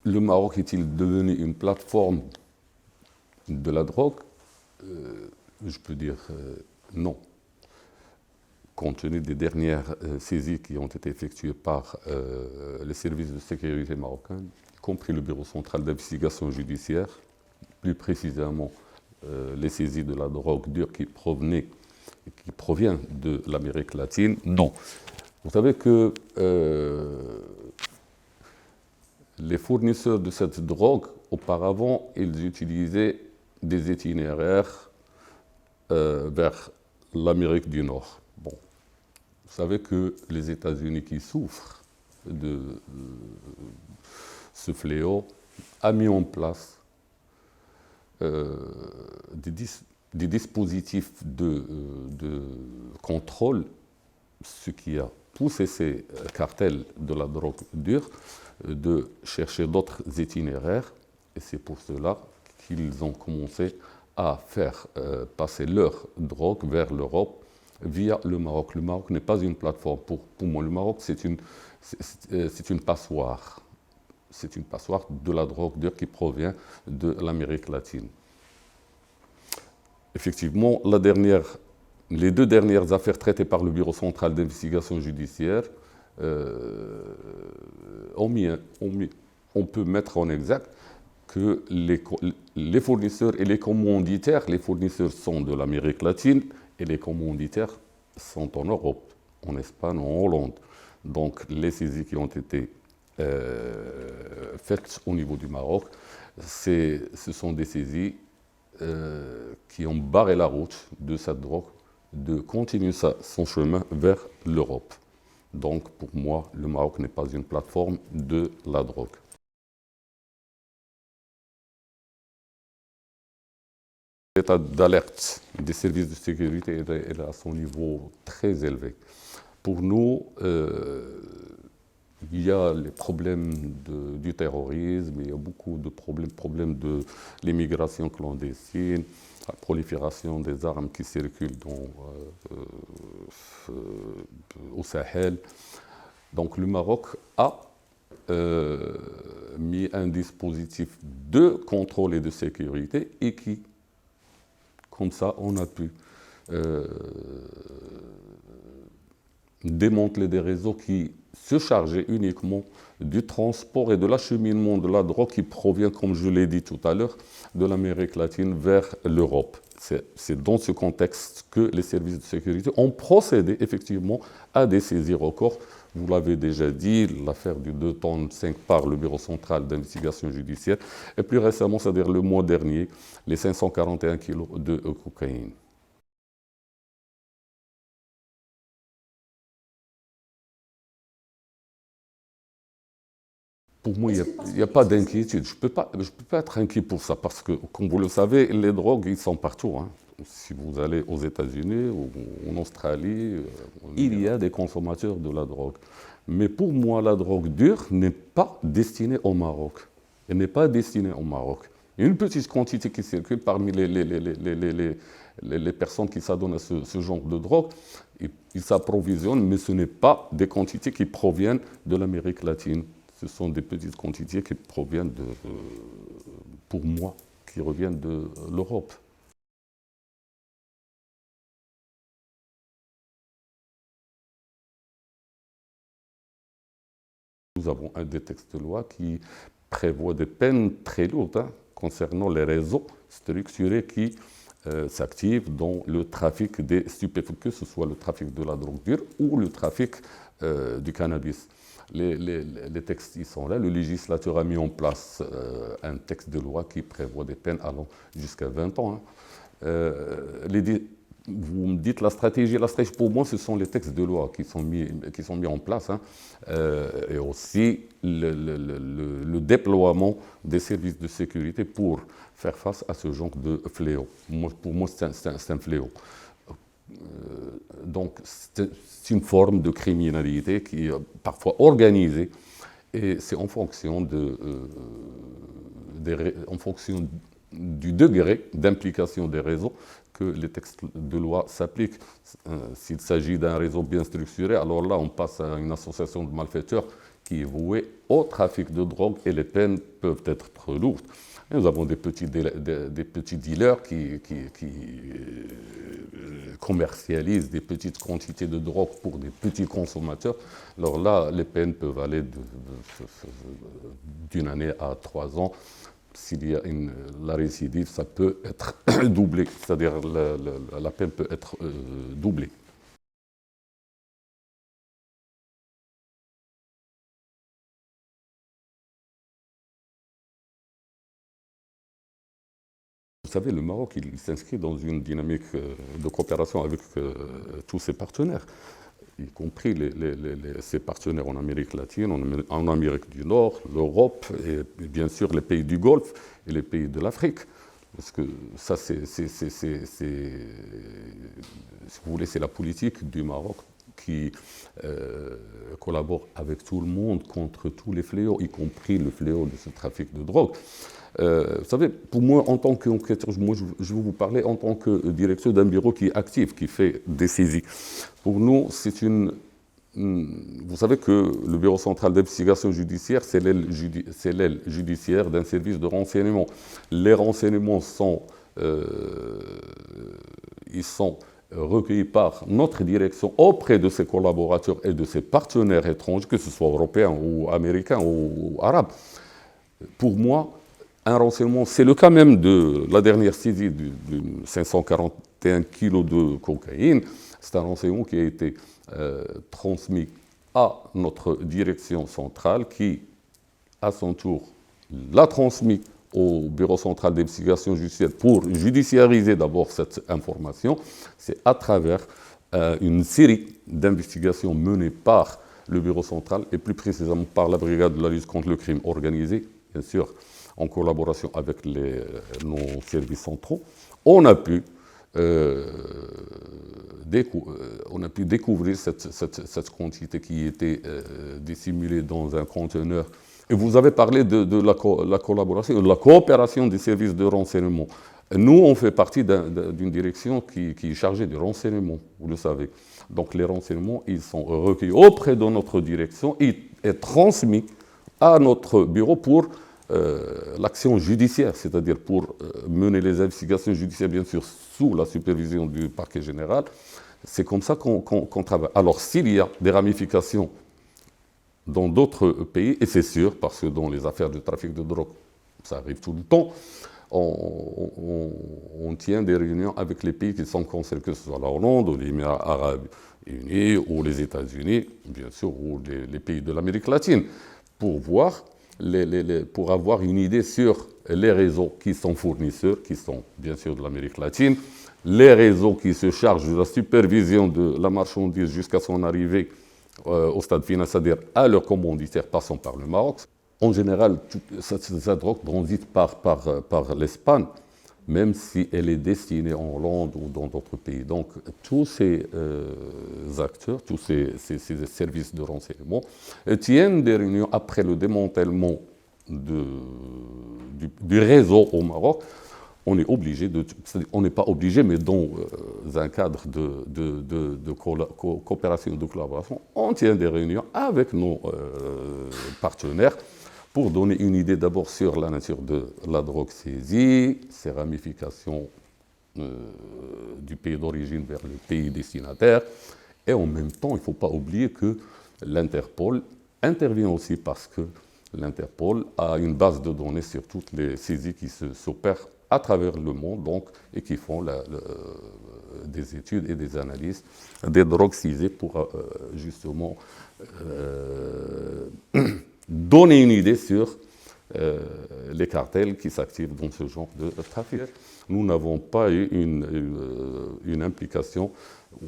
Le Maroc est-il devenu une plateforme de la drogue? Je peux dire non. Compte tenu des dernières saisies qui ont été effectuées par les services de sécurité marocains, y compris le Bureau central d'investigation judiciaire, plus précisément les saisies de la drogue dure qui provient de l'Amérique latine, non. Vous savez que les fournisseurs de cette drogue, auparavant, ils utilisaient des itinéraires vers l'Amérique du Nord. Bon, vous savez que les États-Unis qui souffrent de ce fléau a mis en place des dispositifs de contrôle, ce qui a poussé ces cartels de la drogue dure de chercher d'autres itinéraires, et c'est pour cela qu'ils ont commencé à faire passer leur drogue vers l'Europe via le Maroc. Le Maroc n'est pas une plateforme. Pour moi, le Maroc, c'est une passoire. C'est une passoire de la drogue dure qui provient de l'Amérique latine. Effectivement, les deux dernières affaires traitées par le Bureau central d'investigation judiciaire, on peut mettre en exergue que les fournisseurs et les commanditaires, les fournisseurs sont de l'Amérique latine et les commanditaires sont en Europe, en Espagne, en Hollande. Donc les saisies qui ont été faites au niveau du Maroc, ce sont des saisies qui ont barré la route de cette drogue de continuer son chemin vers l'Europe. Donc pour moi, le Maroc n'est pas une plateforme de la drogue. L'état d'alerte des services de sécurité est à son niveau très élevé. Pour nous, il y a les problèmes du terrorisme, il y a beaucoup de problèmes de l'immigration clandestine, la prolifération des armes qui circulent au Sahel. Donc le Maroc a mis un dispositif de contrôle et de sécurité et qui, comme ça, on a pu démanteler des réseaux qui se chargeaient uniquement du transport et de l'acheminement de la drogue qui provient, comme je l'ai dit tout à l'heure, de l'Amérique latine vers l'Europe. C'est dans ce contexte que les services de sécurité ont procédé effectivement à des saisies records. Vous l'avez déjà dit, l'affaire du 2,5 tonnes par le Bureau central d'investigation judiciaire, et plus récemment, c'est-à-dire le mois dernier, les 541 kilos de cocaïne. Pour moi, il n'y a pas d'inquiétude. Je ne peux pas être inquiet pour ça parce que, comme vous le savez, les drogues, ils sont partout. Hein. Si vous allez aux États-Unis ou en Australie, il y a des consommateurs de la drogue. Mais pour moi, la drogue dure n'est pas destinée au Maroc. Elle n'est pas destinée au Maroc. Il y a une petite quantité qui circule parmi les personnes qui s'adonnent à ce genre de drogue. Ils s'approvisionnent, mais ce n'est pas des quantités qui proviennent de l'Amérique latine. Ce sont des petites quantités qui proviennent pour moi, qui reviennent de l'Europe. Nous avons des textes de loi qui prévoient des peines très lourdes concernant les réseaux structurés qui s'activent dans le trafic des stupéfiants, que ce soit le trafic de la drogue dure ou le trafic du cannabis. Les textes y sont là. Le législateur a mis en place un texte de loi qui prévoit des peines allant jusqu'à 20 ans. Vous me dites la stratégie. La stratégie, pour moi, ce sont les textes de loi qui sont mis en place. Et aussi le déploiement des services de sécurité pour faire face à ce genre de fléau. Pour moi, c'est un fléau. Donc, c'est une forme de criminalité qui est parfois organisée et c'est en fonction du degré d'implication des réseaux que les textes de loi s'appliquent. S'il s'agit d'un réseau bien structuré, alors là, on passe à une association de malfaiteurs qui est voué au trafic de drogue et les peines peuvent être trop lourdes. Et nous avons des petits dealers qui commercialisent des petites quantités de drogue pour des petits consommateurs. Alors là, les peines peuvent aller d'une année à 3 ans. S'il y a la récidive, ça peut être doublé, c'est-à-dire la peine peut être doublée. Vous savez, le Maroc, il s'inscrit dans une dynamique de coopération avec tous ses partenaires, y compris ses partenaires en Amérique latine, en Amérique du Nord, l'Europe et bien sûr les pays du Golfe et les pays de l'Afrique. Parce que ça, si vous voulez, c'est la politique du Maroc qui collabore avec tout le monde contre tous les fléaux, y compris le fléau de ce trafic de drogue. Vous savez, pour moi, en tant qu'enquêteur, je vais vous parler en tant que directeur d'un bureau qui est actif, qui fait des saisies. Pour nous, c'est une... Vous savez que le Bureau central d'investigation judiciaire, c'est l'aile judiciaire d'un service de renseignement. Les renseignements sont recueillis par notre direction auprès de ses collaborateurs et de ses partenaires étrangers, que ce soit européens ou américains ou arabes. Pour moi, un renseignement, c'est le cas même de la dernière saisie de 541 kilos de cocaïne. C'est un renseignement qui a été transmis à notre direction centrale qui, à son tour, l'a transmis au Bureau central d'investigation judiciaire pour judiciariser d'abord cette information. C'est à travers une série d'investigations menées par le Bureau central et plus précisément par la Brigade de la lutte contre le crime organisé, bien sûr, en collaboration avec nos services centraux. On a pu découvrir cette quantité qui était dissimulée dans un conteneur. Et vous avez parlé de la collaboration, de la coopération des services de renseignement. Nous, on fait partie d'une direction qui est chargée du renseignement, vous le savez. Donc les renseignements, ils sont recueillis auprès de notre direction et transmis à notre bureau pour l'action judiciaire, c'est-à-dire pour mener les investigations judiciaires, bien sûr, sous la supervision du parquet général. C'est comme ça qu'on travaille. Alors, s'il y a des ramifications dans d'autres pays, et c'est sûr, parce que dans les affaires de trafic de drogue, ça arrive tout le temps, on tient des réunions avec les pays qui sont concernés, que ce soit la Hollande, ou les Émirats arabes unis, ou les États-Unis, bien sûr, ou les pays de l'Amérique latine, pour voir pour avoir une idée sur les réseaux qui sont fournisseurs, qui sont bien sûr de l'Amérique latine, les réseaux qui se chargent de la supervision de la marchandise jusqu'à son arrivée au stade final, c'est-à-dire à leur commanditaire passant par le Maroc. En général, cette drogue transite par l'Espagne, même si elle est destinée en Hollande ou dans d'autres pays. Donc, tous ces acteurs, tous ces services de renseignement tiennent des réunions après le démantèlement du réseau au Maroc. On est obligé on n'est pas obligé, mais dans un cadre de coopération, de collaboration, on tient des réunions avec nos partenaires pour donner une idée d'abord sur la nature de la drogue saisie, ses ramifications du pays d'origine vers le pays destinataire. Et en même temps, il ne faut pas oublier que l'Interpol intervient aussi parce que l'Interpol a une base de données sur toutes les saisies qui s'opèrent à travers le monde donc, et qui font des études et des analyses des drogues saisies pour justement donner une idée sur les cartels qui s'activent dans ce genre de trafic. Nous n'avons pas eu une implication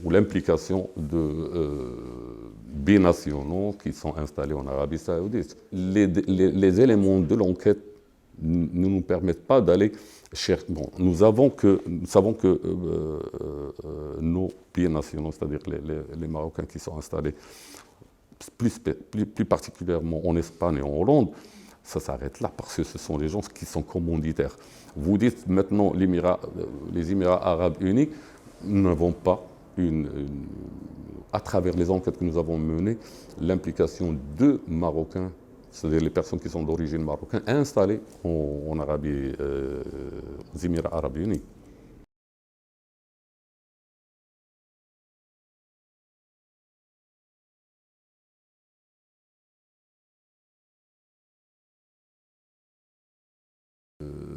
ou l'implication de binationaux qui sont installés en Arabie Saoudite. Les éléments de l'enquête ne nous permettent pas d'aller chercher. Bon, nous savons que nos binationaux, c'est-à-dire les Marocains qui sont installés plus particulièrement en Espagne et en Hollande, ça s'arrête là parce que ce sont les gens qui sont commanditaires. Vous dites maintenant les Émirats arabes unis, nous n'avons pas à travers les enquêtes que nous avons menées, l'implication de Marocains, c'est-à-dire les personnes qui sont d'origine marocaine, installées en Arabie, aux Émirats arabes unis.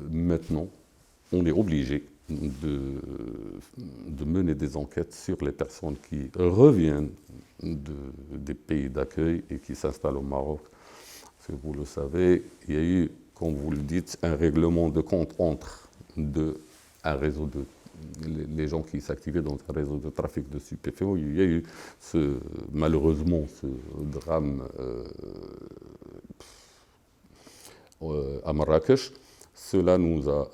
Maintenant, on est obligé de mener des enquêtes sur les personnes qui reviennent des pays d'accueil et qui s'installent au Maroc. Parce que vous le savez, il y a eu, comme vous le dites, un règlement de compte entre un réseau les gens qui s'activaient dans un réseau de trafic de stupéfiants. Il y a eu malheureusement ce drame à Marrakech. Cela nous a,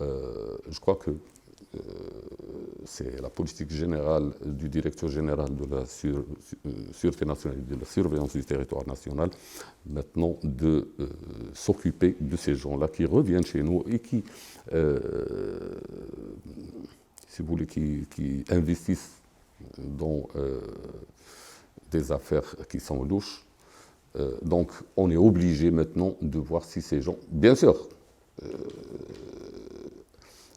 je crois que c'est la politique générale du directeur général de la Sûreté nationale et de la surveillance du territoire national, maintenant de s'occuper de ces gens-là qui reviennent chez nous et qui, si vous voulez, qui investissent dans des affaires qui sont louches. Donc on est obligé maintenant de voir si ces gens, bien sûr,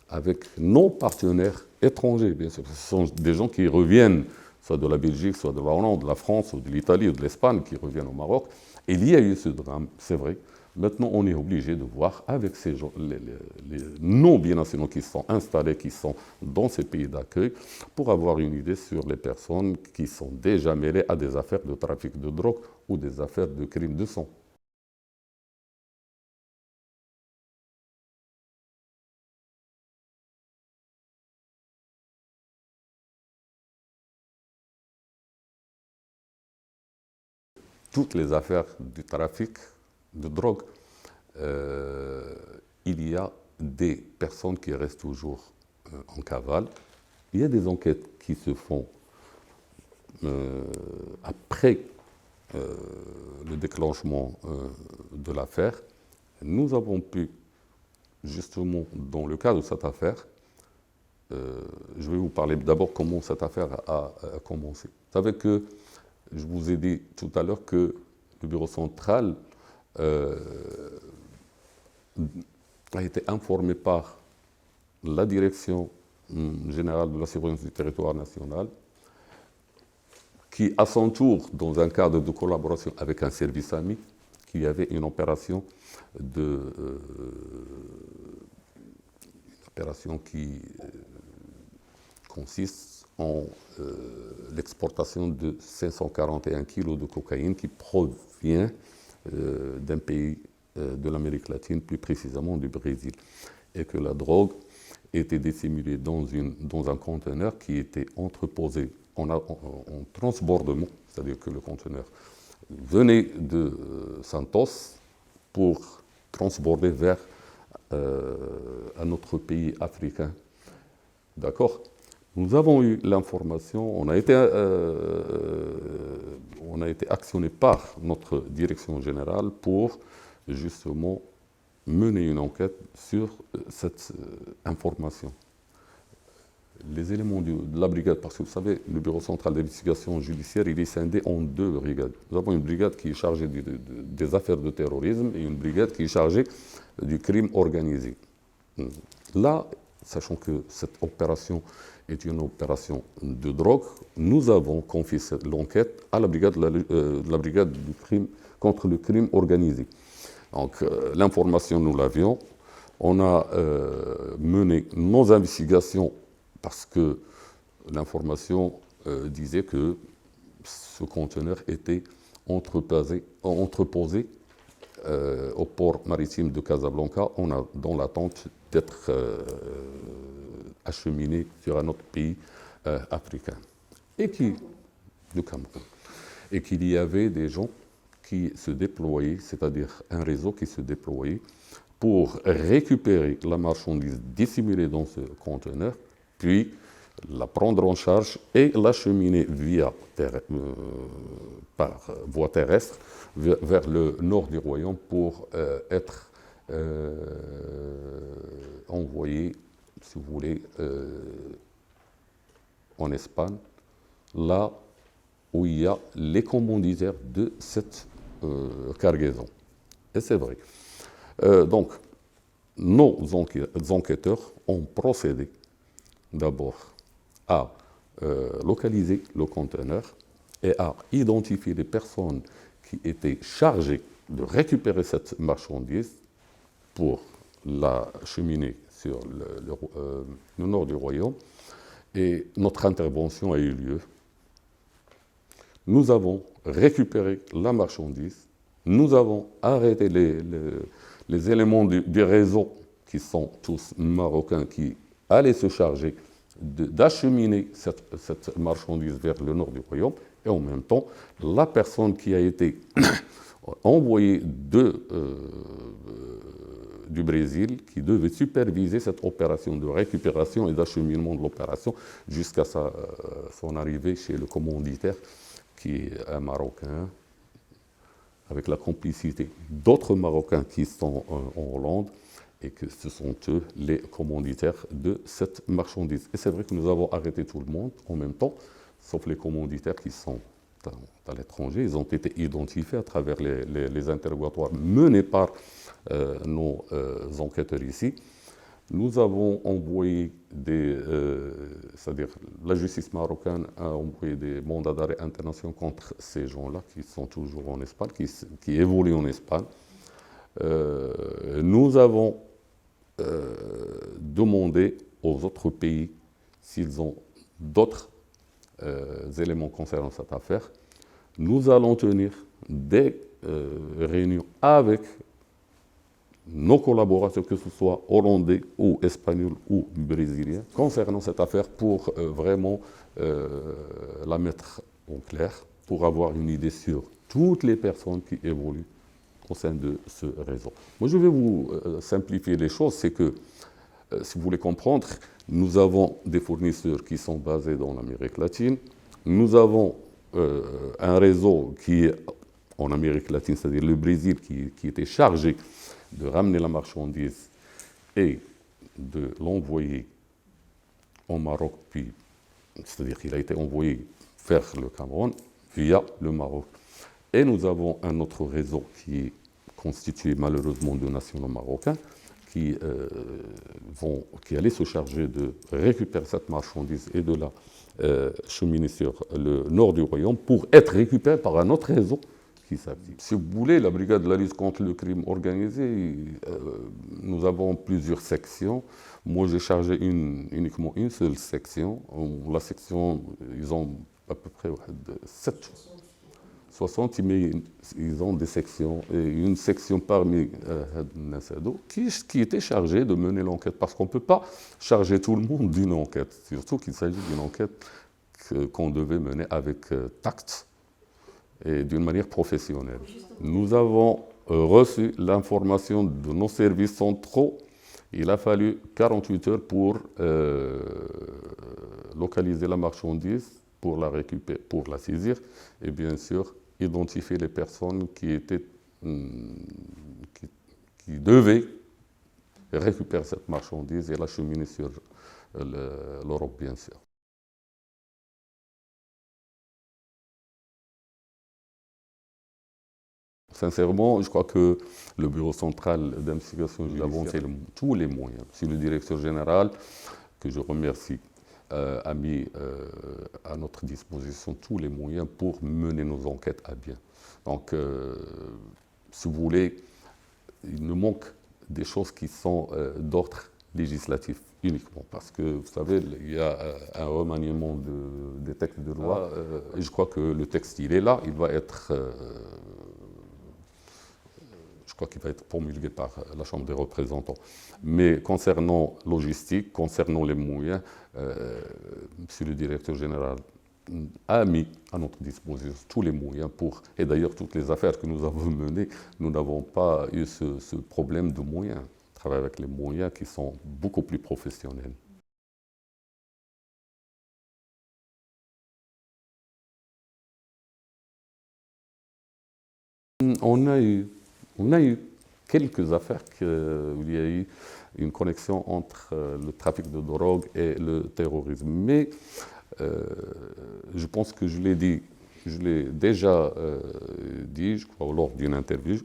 avec nos partenaires étrangers, bien sûr. Ce sont des gens qui reviennent, soit de la Belgique, soit de la Hollande, de la France, ou de l'Italie, ou de l'Espagne, qui reviennent au Maroc. Et il y a eu ce drame, c'est vrai. Maintenant, on est obligé de voir avec ces gens, les non-binationaux qui sont installés, qui sont dans ces pays d'accueil, pour avoir une idée sur les personnes qui sont déjà mêlées à des affaires de trafic de drogue ou des affaires de crimes de sang. Toutes les affaires du trafic de drogue, il y a des personnes qui restent toujours en cavale. Il y a des enquêtes qui se font après le déclenchement de l'affaire. Nous avons pu, justement, dans le cas de cette affaire, je vais vous parler d'abord comment cette affaire a commencé. Vous savez que je vous ai dit tout à l'heure que le bureau central a été informé par la direction générale de la surveillance du territoire national, qui, à son tour, dans un cadre de collaboration avec un service ami, qu'il y avait une opération qui consiste en l'exportation de 541 kg de cocaïne qui provient d'un pays de l'Amérique latine, plus précisément du Brésil, et que la drogue était dissimulée dans un conteneur qui était entreposé en transbordement, c'est-à-dire que le conteneur venait de Santos pour transborder vers un autre pays africain. D'accord ? Nous avons eu l'information, on a été actionné par notre direction générale pour justement mener une enquête sur cette information. Les éléments de la brigade, parce que vous savez, le Bureau central d'investigation judiciaire, il est scindé en deux brigades. Nous avons une brigade qui est chargée des affaires de terrorisme et une brigade qui est chargée du crime organisé. Là, sachant que cette opération est une opération de drogue, nous avons confié l'enquête à la brigade du crime contre le crime organisé. Donc l'information, nous l'avions. On a mené nos investigations parce que l'information disait que ce conteneur était entreposé au port maritime de Casablanca, dans l'attente d'être acheminé sur un autre pays africain, du Cameroun, et qu'il y avait des gens qui se déployaient, c'est-à-dire un réseau qui se déployait pour récupérer la marchandise dissimulée dans ce conteneur, puis la prendre en charge et l'acheminer par voie terrestre vers le nord du royaume pour être envoyé, si vous voulez, en Espagne, là où il y a les commanditaires de cette cargaison. Et c'est vrai. Donc, nos enquêteurs ont procédé d'abord à localiser le conteneur et à identifier les personnes qui étaient chargées de récupérer cette marchandise pour la cheminer sur le nord du royaume. Et notre intervention a eu lieu. Nous avons récupéré la marchandise, nous avons arrêté les éléments du réseau qui sont tous marocains, qui allaient se charger d'acheminer cette marchandise vers le nord du royaume, et en même temps, la personne qui a été envoyée du Brésil, qui devait superviser cette opération de récupération et d'acheminement de l'opération jusqu'à son arrivée chez le commanditaire, qui est un Marocain, avec la complicité d'autres Marocains qui sont en Hollande, et que ce sont eux les commanditaires de cette marchandise. Et c'est vrai que nous avons arrêté tout le monde en même temps, sauf les commanditaires qui sont à l'étranger. Ils ont été identifiés à travers les interrogatoires menés par nos enquêteurs ici. Nous avons envoyé c'est-à-dire la justice marocaine a envoyé des mandats d'arrêt internationaux contre ces gens-là qui sont toujours en Espagne, qui évoluent en Espagne. Nous avons demandé aux autres pays s'ils ont d'autres éléments concernant cette affaire. Nous allons tenir des réunions avec nos collaborateurs, que ce soit hollandais ou espagnols ou brésiliens, concernant cette affaire pour vraiment la mettre en clair, pour avoir une idée sur toutes les personnes qui évoluent au sein de ce réseau. Moi, je vais vous simplifier les choses, c'est que, si vous voulez comprendre, nous avons des fournisseurs qui sont basés dans l'Amérique latine, nous avons un réseau qui est en Amérique latine, c'est-à-dire le Brésil, qui était chargé de ramener la marchandise et de l'envoyer au Maroc, puis, c'est-à-dire qu'il a été envoyé vers le Cameroun via le Maroc. Et nous avons un autre réseau qui est constitué malheureusement de nationaux marocains qui allaient se charger de récupérer cette marchandise et de la cheminer sur le nord du royaume pour être récupérée par un autre réseau qui s'active. Si vous voulez, la brigade de la lutte contre le crime organisé, nous avons plusieurs sections. Moi, j'ai chargé uniquement une seule section. La section, ils ont à peu près 60, mais ils ont des sections, et une section parmi Nassado qui était chargée de mener l'enquête, parce qu'on ne peut pas charger tout le monde d'une enquête, surtout qu'il s'agit d'une enquête qu'on devait mener avec tact et d'une manière professionnelle. Nous avons reçu l'information de nos services centraux. Il a fallu 48 heures pour localiser la marchandise, pour la récupérer, pour la saisir, et bien sûr identifier les personnes qui devaient récupérer cette marchandise et l'acheminer sur l'Europe, bien sûr. Sincèrement, je crois que le Bureau central d'investigation de l'avance tous les moyens. Si le directeur général, que je remercie, a mis à notre disposition tous les moyens pour mener nos enquêtes à bien. Donc, si vous voulez, il nous manque des choses qui sont d'ordre législatif uniquement, parce que, vous savez, il y a un remaniement des textes de loi, et je crois que le texte, il est là, il va être... je crois qu'il va être promulgué par la Chambre des représentants. Mais concernant logistique, concernant les moyens, Monsieur le directeur général a mis à notre disposition tous les moyens pour... Et d'ailleurs, toutes les affaires que nous avons menées, nous n'avons pas eu ce problème de moyens. On travaille avec les moyens qui sont beaucoup plus professionnels. On a eu quelques affaires où il y a eu une connexion entre le trafic de drogue et le terrorisme. Mais je pense que je l'ai dit je l'ai déjà dit, je crois, lors d'une interview,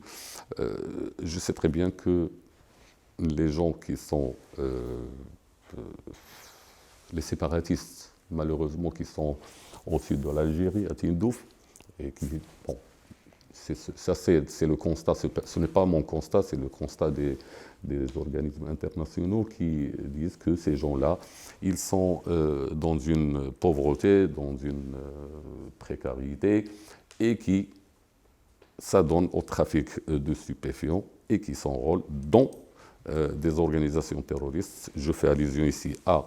je sais très bien que les gens qui sont les séparatistes, malheureusement, qui sont au sud de l'Algérie, à Tindouf, et qui, bon, ça c'est le constat, ce n'est pas mon constat, c'est le constat des organismes internationaux qui disent que ces gens-là, ils sont dans une pauvreté, dans une précarité, et qui s'adonnent au trafic de stupéfiants et qui s'enrôlent dans des organisations terroristes. Je fais allusion ici à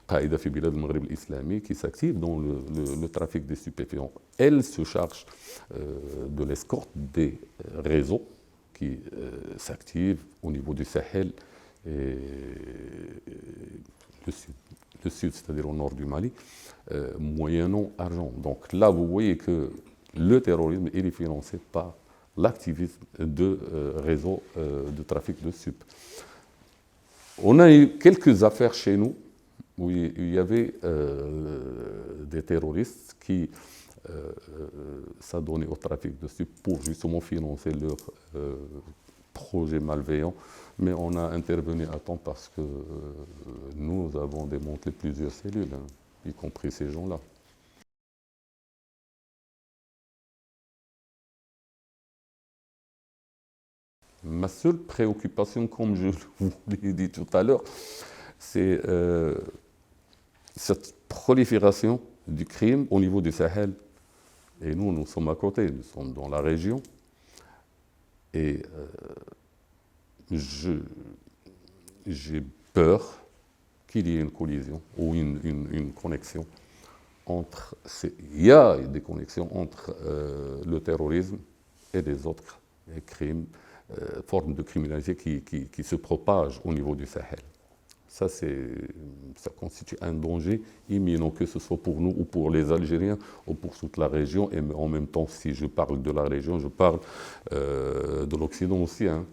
Al-Qaïda fi Bilad al-Maghreb al-Islami qui s'active dans le trafic des stupéfiants. Elle se charge de l'escorte des réseaux qui s'activent au niveau du Sahel et le sud, c'est-à-dire au nord du Mali, moyennant argent. Donc là, vous voyez que le terrorisme il est financé par l'activisme de réseaux de trafic de stup. On a eu quelques affaires chez nous où il y avait des terroristes qui s'adonnaient au trafic de stup pour justement financer leurs projets malveillants. Mais on a intervenu à temps parce que nous avons démantelé plusieurs cellules, hein, y compris ces gens-là. Ma seule préoccupation, comme je vous l'ai dit tout à l'heure, c'est cette prolifération du crime au niveau du Sahel. Et nous, nous sommes à côté, nous sommes dans la région. Et j'ai peur qu'il y ait une collision ou une connexion entre... Il y a des connexions entre le terrorisme et les autres crimes, formes de criminalité qui se propagent au niveau du Sahel. Ça constitue un danger imminent, que ce soit pour nous ou pour les Algériens ou pour toute la région. Et en même temps, si je parle de la région, je parle de l'Occident aussi, hein.